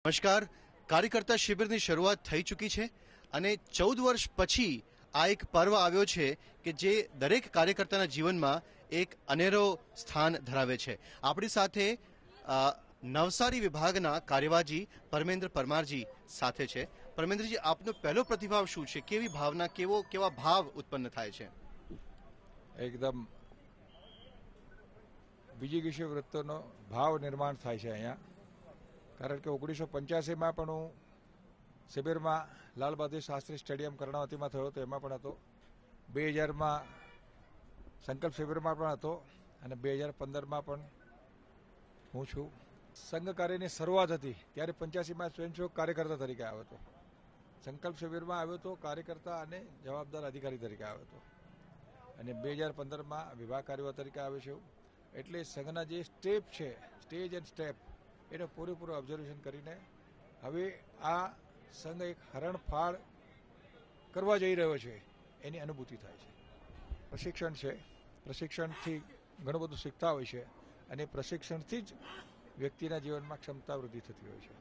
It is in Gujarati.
નમસ્કાર. કાર્યકર્તા શિબિરની શરૂઆત થઈ ચૂકી છે અને 14 વર્ષ પછી આ એક પર્વ આવ્યો છે કે જે દરેક કાર્યકર્તાના જીવનમાં એક અનેરો સ્થાન ધરાવે છે. આપણી સાથે નવસારી વિભાગના કાર્યવાહી પરમેન્દ્ર પરમારજી સાથે છે. પરમેન્દ્રજી, આપનો પહેલો પ્રતિભાવ શું છે? કેવી ભાવના, કેવા ભાવ ઉત્પન્ન થાય છે? એકદમ વિજિગીષુ વૃત્તોનો ભાવ નિર્માણ થાય છે અહીંયા. કારણ કે 1985માં પણ હું શિબિરમાં લાલ બહાદુર શાસ્ત્રી સ્ટેડિયમ કર્ણાવતીમાં થયો હતો, એમાં પણ હતો. 2000માં સંકલ્પ શિબિરમાં પણ હતો અને 2015માં પણ હું છું. સંઘ કાર્યની શરૂઆત હતી ત્યારે 85માં સ્વયંસેવક કાર્યકર્તા તરીકે આવ્યો હતો. સંકલ્પ શિબિરમાં આવ્યો હતો કાર્યકર્તા અને જવાબદાર અધિકારી તરીકે આવ્યો હતો અને 2015માં વિભાગ કાર્યવાહ તરીકે આવ્યો છું. એટલે સંઘના જે સ્ટેપ છે, સ્ટેજ એન્ડ સ્ટેપ, એનો પૂરેપૂરો ઓબ્ઝર્વેશન કરીને હવે આ સંઘ એક હરણફાળ કરવા જઈ રહ્યો છે એની અનુભૂતિ થાય છે. પ્રશિક્ષણ છે, પ્રશિક્ષણથી ઘણું બધું શીખતા હોય છે અને પ્રશિક્ષણથી જ વ્યક્તિના જીવનમાં ક્ષમતા વૃદ્ધિ થતી હોય છે.